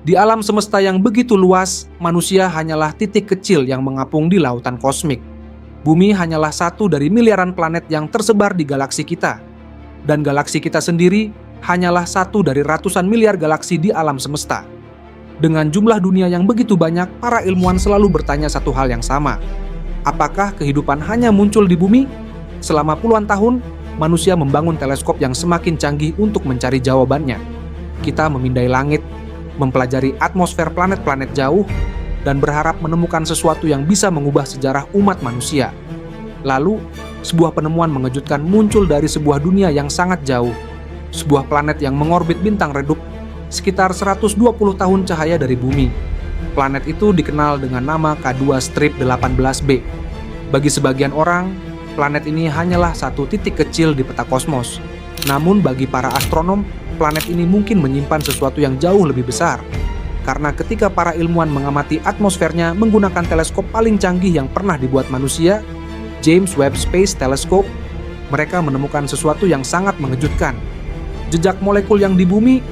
Di alam semesta yang begitu luas, manusia hanyalah titik kecil yang mengapung di lautan kosmik. Bumi hanyalah satu dari miliaran planet yang tersebar di galaksi kita. Dan galaksi kita sendiri hanyalah satu dari ratusan miliar galaksi di alam semesta. Dengan jumlah dunia yang begitu banyak, para ilmuwan selalu bertanya satu hal yang sama. Apakah kehidupan hanya muncul di bumi? Selama puluhan tahun, manusia membangun teleskop yang semakin canggih untuk mencari jawabannya. Kita memindai langit, mempelajari atmosfer planet-planet jauh, dan berharap menemukan sesuatu yang bisa mengubah sejarah umat manusia. Lalu, sebuah penemuan mengejutkan muncul dari sebuah dunia yang sangat jauh. Sebuah planet yang mengorbit bintang redup sekitar 120 tahun cahaya dari bumi. Planet itu dikenal dengan nama K2-18b. Bagi sebagian orang, planet ini hanyalah satu titik kecil di peta kosmos. Namun bagi para astronom, planet ini mungkin menyimpan sesuatu yang jauh lebih besar. Karena ketika para ilmuwan mengamati atmosfernya menggunakan teleskop paling canggih yang pernah dibuat manusia, James Webb Space Telescope, mereka menemukan sesuatu yang sangat mengejutkan. Jejak molekul yang di bumi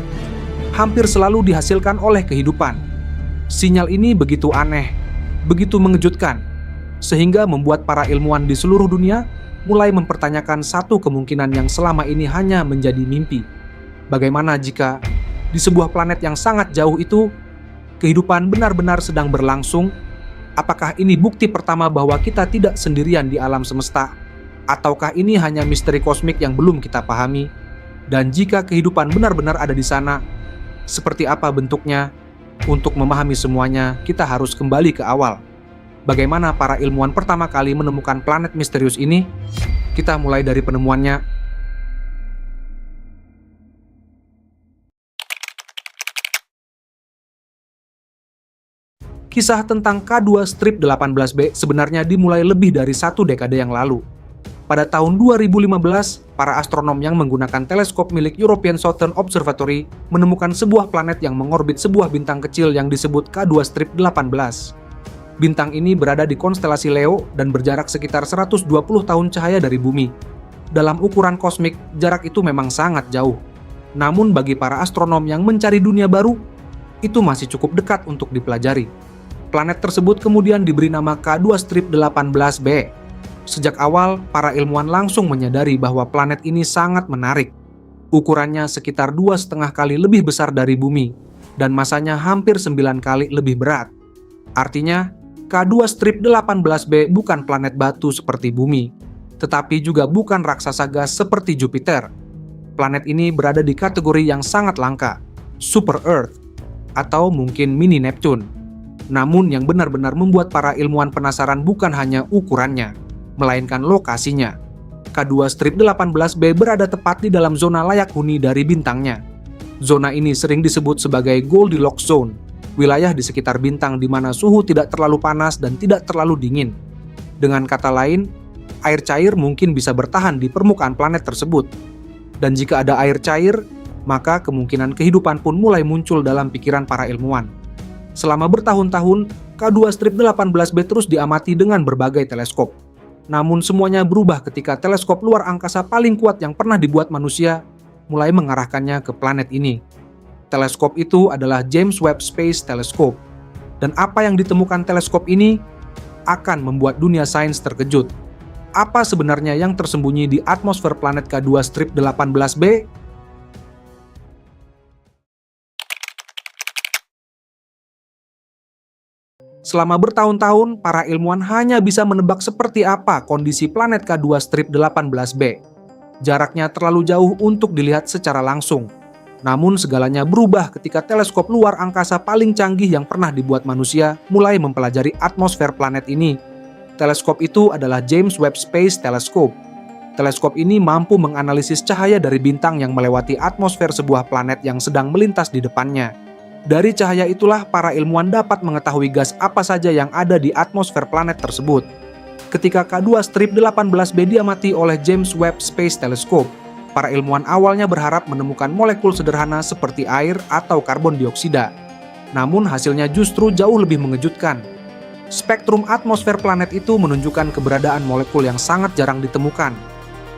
hampir selalu dihasilkan oleh kehidupan. Sinyal ini begitu aneh, begitu mengejutkan, sehingga membuat para ilmuwan di seluruh dunia mulai mempertanyakan satu kemungkinan yang selama ini hanya menjadi mimpi. Bagaimana jika di sebuah planet yang sangat jauh itu, kehidupan benar-benar sedang berlangsung? Apakah ini bukti pertama bahwa kita tidak sendirian di alam semesta? Ataukah ini hanya misteri kosmik yang belum kita pahami? Dan jika kehidupan benar-benar ada di sana, seperti apa bentuknya? Untuk memahami semuanya, kita harus kembali ke awal. Bagaimana para ilmuwan pertama kali menemukan planet misterius ini? Kita mulai dari penemuannya. Kisah tentang K2-18b sebenarnya dimulai lebih dari satu dekade yang lalu. Pada tahun 2015, para astronom yang menggunakan teleskop milik European Southern Observatory menemukan sebuah planet yang mengorbit sebuah bintang kecil yang disebut K2-18. Bintang ini berada di konstelasi Leo dan berjarak sekitar 120 tahun cahaya dari bumi. Dalam ukuran kosmik, jarak itu memang sangat jauh. Namun bagi para astronom yang mencari dunia baru, itu masih cukup dekat untuk dipelajari. Planet tersebut kemudian diberi nama K2-18b. Sejak awal, para ilmuwan langsung menyadari bahwa planet ini sangat menarik. Ukurannya sekitar 2,5 kali lebih besar dari bumi, dan masanya hampir 9 kali lebih berat. Artinya, K2-18b bukan planet batu seperti bumi, tetapi juga bukan raksasa gas seperti Jupiter. Planet ini berada di kategori yang sangat langka, Super Earth, atau mungkin mini Neptune. Namun yang benar-benar membuat para ilmuwan penasaran bukan hanya ukurannya, melainkan lokasinya. K2-18b berada tepat di dalam zona layak huni dari bintangnya. Zona ini sering disebut sebagai Goldilocks Zone, wilayah di sekitar bintang di mana suhu tidak terlalu panas dan tidak terlalu dingin. Dengan kata lain, air cair mungkin bisa bertahan di permukaan planet tersebut. Dan jika ada air cair, maka kemungkinan kehidupan pun mulai muncul dalam pikiran para ilmuwan. Selama bertahun-tahun, K2-18b terus diamati dengan berbagai teleskop. Namun semuanya berubah ketika teleskop luar angkasa paling kuat yang pernah dibuat manusia mulai mengarahkannya ke planet ini. Teleskop itu adalah James Webb Space Telescope. Dan apa yang ditemukan teleskop ini akan membuat dunia sains terkejut. Apa sebenarnya yang tersembunyi di atmosfer planet K2-18b? Selama bertahun-tahun, para ilmuwan hanya bisa menebak seperti apa kondisi planet K2-18b. Jaraknya terlalu jauh untuk dilihat secara langsung. Namun segalanya berubah ketika teleskop luar angkasa paling canggih yang pernah dibuat manusia mulai mempelajari atmosfer planet ini. Teleskop itu adalah James Webb Space Telescope. Teleskop ini mampu menganalisis cahaya dari bintang yang melewati atmosfer sebuah planet yang sedang melintas di depannya. Dari cahaya itulah para ilmuwan dapat mengetahui gas apa saja yang ada di atmosfer planet tersebut. Ketika K2-18b diamati oleh James Webb Space Telescope, para ilmuwan awalnya berharap menemukan molekul sederhana seperti air atau karbon dioksida. Namun hasilnya justru jauh lebih mengejutkan. Spektrum atmosfer planet itu menunjukkan keberadaan molekul yang sangat jarang ditemukan.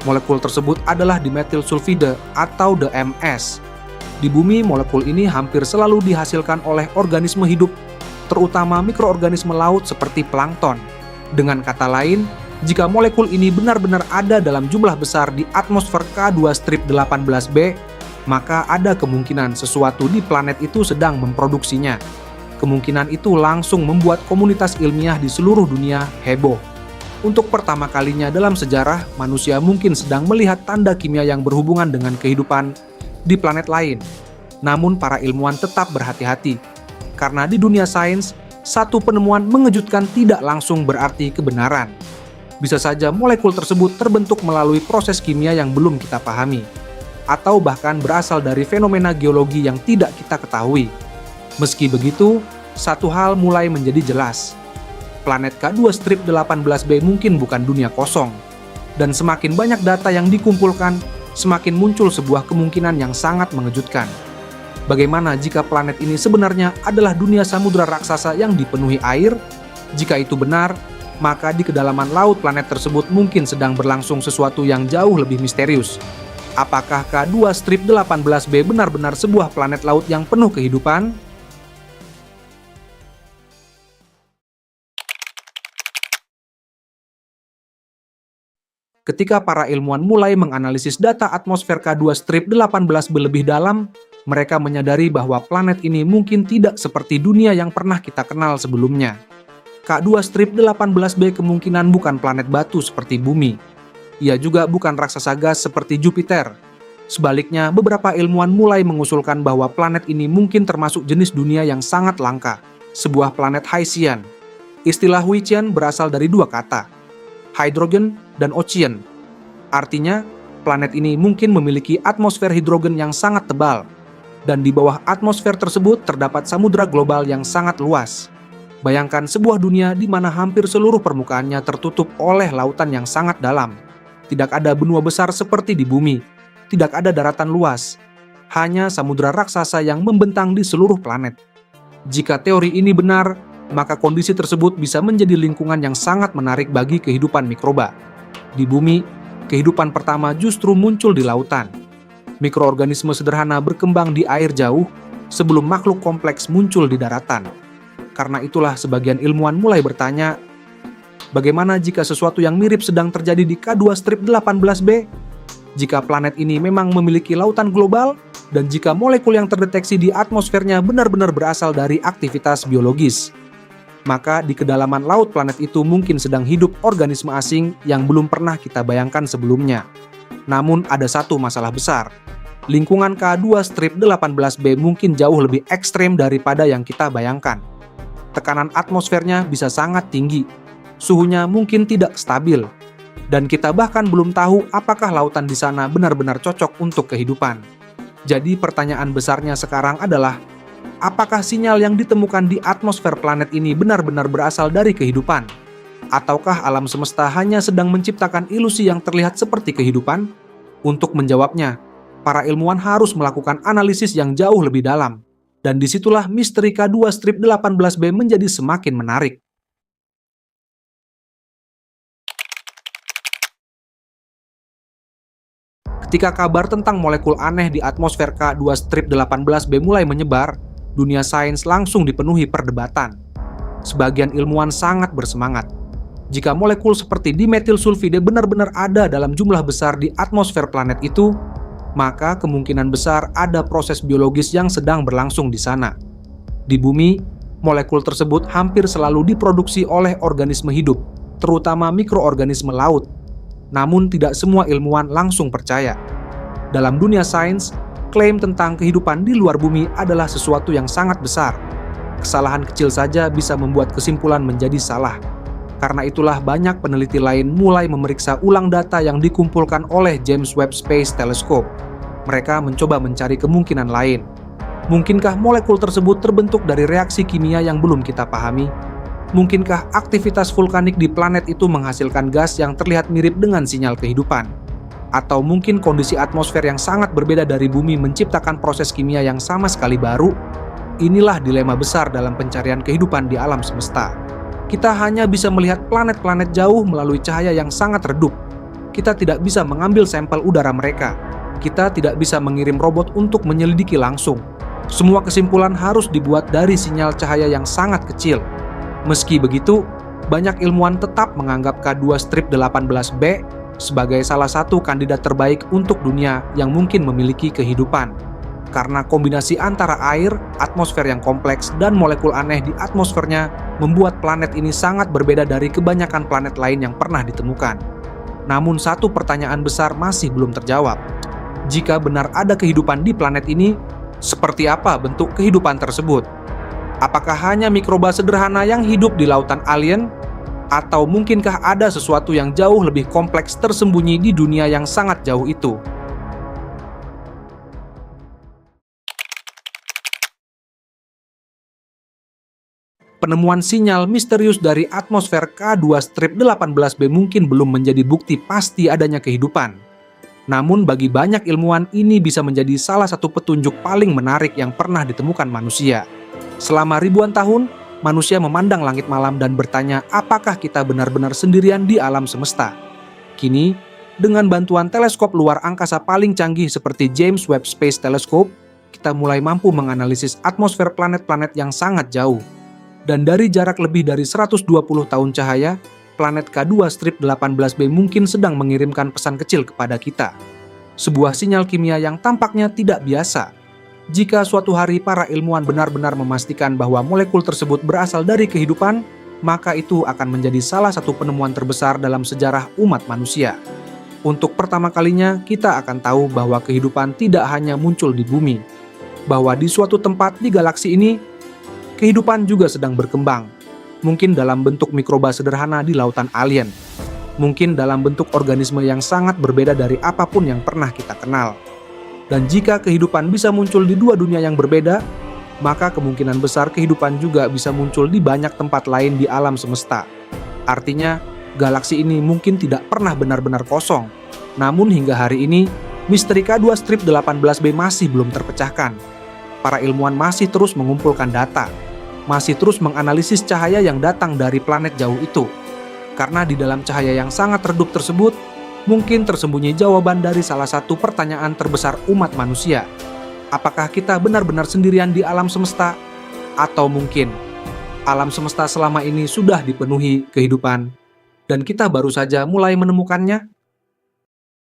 Molekul tersebut adalah dimetil sulfide atau DMS. Di bumi, molekul ini hampir selalu dihasilkan oleh organisme hidup, terutama mikroorganisme laut seperti plankton. Dengan kata lain, jika molekul ini benar-benar ada dalam jumlah besar di atmosfer K2-18b, maka ada kemungkinan sesuatu di planet itu sedang memproduksinya. Kemungkinan itu langsung membuat komunitas ilmiah di seluruh dunia heboh. Untuk pertama kalinya dalam sejarah, manusia mungkin sedang melihat tanda kimia yang berhubungan dengan kehidupan di planet lain. Namun para ilmuwan tetap berhati-hati, karena di dunia sains, satu penemuan mengejutkan tidak langsung berarti kebenaran. Bisa saja molekul tersebut terbentuk melalui proses kimia yang belum kita pahami, atau bahkan berasal dari fenomena geologi yang tidak kita ketahui. Meski begitu, satu hal mulai menjadi jelas. Planet K2-18b mungkin bukan dunia kosong, dan semakin banyak data yang dikumpulkan, semakin muncul sebuah kemungkinan yang sangat mengejutkan. Bagaimana jika planet ini sebenarnya adalah dunia samudra raksasa yang dipenuhi air? Jika itu benar, maka di kedalaman laut planet tersebut mungkin sedang berlangsung sesuatu yang jauh lebih misterius. Apakah K2-18b benar-benar sebuah planet laut yang penuh kehidupan? Ketika para ilmuwan mulai menganalisis data atmosfer K2-18b lebih dalam, mereka menyadari bahwa planet ini mungkin tidak seperti dunia yang pernah kita kenal sebelumnya. K2-18b kemungkinan bukan planet batu seperti bumi. Ia juga bukan raksasa gas seperti Jupiter. Sebaliknya, beberapa ilmuwan mulai mengusulkan bahwa planet ini mungkin termasuk jenis dunia yang sangat langka, sebuah planet Haitian. Istilah Haitian berasal dari dua kata, hydrogen dan ocean. Artinya, planet ini mungkin memiliki atmosfer hidrogen yang sangat tebal, dan di bawah atmosfer tersebut terdapat samudra global yang sangat luas. Bayangkan sebuah dunia di mana hampir seluruh permukaannya tertutup oleh lautan yang sangat dalam. Tidak ada benua besar seperti di bumi, tidak ada daratan luas, hanya samudra raksasa yang membentang di seluruh planet. Jika teori ini benar, maka kondisi tersebut bisa menjadi lingkungan yang sangat menarik bagi kehidupan mikroba. Di bumi, kehidupan pertama justru muncul di lautan. Mikroorganisme sederhana berkembang di air jauh sebelum makhluk kompleks muncul di daratan. Karena itulah sebagian ilmuwan mulai bertanya, bagaimana jika sesuatu yang mirip sedang terjadi di K2-18b? Jika planet ini memang memiliki lautan global, dan jika molekul yang terdeteksi di atmosfernya benar-benar berasal dari aktivitas biologis, maka di kedalaman laut planet itu mungkin sedang hidup organisme asing yang belum pernah kita bayangkan sebelumnya. Namun ada satu masalah besar. Lingkungan K2-18b mungkin jauh lebih ekstrem daripada yang kita bayangkan. Tekanan atmosfernya bisa sangat tinggi, suhunya mungkin tidak stabil, dan kita bahkan belum tahu apakah lautan di sana benar-benar cocok untuk kehidupan. Jadi pertanyaan besarnya sekarang adalah, apakah sinyal yang ditemukan di atmosfer planet ini benar-benar berasal dari kehidupan? Ataukah alam semesta hanya sedang menciptakan ilusi yang terlihat seperti kehidupan? Untuk menjawabnya, para ilmuwan harus melakukan analisis yang jauh lebih dalam. Dan disitulah misteri K2-18b menjadi semakin menarik. Ketika kabar tentang molekul aneh di atmosfer K2-18b mulai menyebar, dunia sains langsung dipenuhi perdebatan. Sebagian ilmuwan sangat bersemangat. Jika molekul seperti dimetil sulfide benar-benar ada dalam jumlah besar di atmosfer planet itu, maka kemungkinan besar ada proses biologis yang sedang berlangsung di sana. Di bumi, molekul tersebut hampir selalu diproduksi oleh organisme hidup, terutama mikroorganisme laut. Namun tidak semua ilmuwan langsung percaya. Dalam dunia sains, klaim tentang kehidupan di luar bumi adalah sesuatu yang sangat besar. Kesalahan kecil saja bisa membuat kesimpulan menjadi salah. Karena itulah banyak peneliti lain mulai memeriksa ulang data yang dikumpulkan oleh James Webb Space Telescope. Mereka mencoba mencari kemungkinan lain. Mungkinkah molekul tersebut terbentuk dari reaksi kimia yang belum kita pahami? Mungkinkah aktivitas vulkanik di planet itu menghasilkan gas yang terlihat mirip dengan sinyal kehidupan? Atau mungkin kondisi atmosfer yang sangat berbeda dari bumi menciptakan proses kimia yang sama sekali baru? Inilah dilema besar dalam pencarian kehidupan di alam semesta. Kita hanya bisa melihat planet-planet jauh melalui cahaya yang sangat redup. Kita tidak bisa mengambil sampel udara mereka. Kita tidak bisa mengirim robot untuk menyelidiki langsung. Semua kesimpulan harus dibuat dari sinyal cahaya yang sangat kecil. Meski begitu, banyak ilmuwan tetap menganggap K2 strip 18b sebagai salah satu kandidat terbaik untuk dunia yang mungkin memiliki kehidupan. Karena kombinasi antara air, atmosfer yang kompleks, dan molekul aneh di atmosfernya membuat planet ini sangat berbeda dari kebanyakan planet lain yang pernah ditemukan. Namun satu pertanyaan besar masih belum terjawab. Jika benar ada kehidupan di planet ini, seperti apa bentuk kehidupan tersebut? Apakah hanya mikroba sederhana yang hidup di lautan alien? Atau mungkinkah ada sesuatu yang jauh lebih kompleks tersembunyi di dunia yang sangat jauh itu? Penemuan sinyal misterius dari atmosfer K2 strip 18b mungkin belum menjadi bukti pasti adanya kehidupan. Namun bagi banyak ilmuwan ini bisa menjadi salah satu petunjuk paling menarik yang pernah ditemukan manusia. Selama ribuan tahun, manusia memandang langit malam dan bertanya apakah kita benar-benar sendirian di alam semesta. Kini, dengan bantuan teleskop luar angkasa paling canggih seperti James Webb Space Telescope, kita mulai mampu menganalisis atmosfer planet-planet yang sangat jauh. Dan dari jarak lebih dari 120 tahun cahaya, planet K2 strip 18b mungkin sedang mengirimkan pesan kecil kepada kita. Sebuah sinyal kimia yang tampaknya tidak biasa. Jika suatu hari para ilmuwan benar-benar memastikan bahwa molekul tersebut berasal dari kehidupan, maka itu akan menjadi salah satu penemuan terbesar dalam sejarah umat manusia. Untuk pertama kalinya, kita akan tahu bahwa kehidupan tidak hanya muncul di bumi, bahwa di suatu tempat di galaksi ini, kehidupan juga sedang berkembang. Mungkin dalam bentuk mikroba sederhana di lautan alien. Mungkin dalam bentuk organisme yang sangat berbeda dari apapun yang pernah kita kenal. Dan jika kehidupan bisa muncul di dua dunia yang berbeda, maka kemungkinan besar kehidupan juga bisa muncul di banyak tempat lain di alam semesta. Artinya, galaksi ini mungkin tidak pernah benar-benar kosong. Namun hingga hari ini, misteri K2 strip 18b masih belum terpecahkan. Para ilmuwan masih terus mengumpulkan data, masih terus menganalisis cahaya yang datang dari planet jauh itu. Karena di dalam cahaya yang sangat redup tersebut, mungkin tersembunyi jawaban dari salah satu pertanyaan terbesar umat manusia. Apakah kita benar-benar sendirian di alam semesta? Atau mungkin alam semesta selama ini sudah dipenuhi kehidupan dan kita baru saja mulai menemukannya?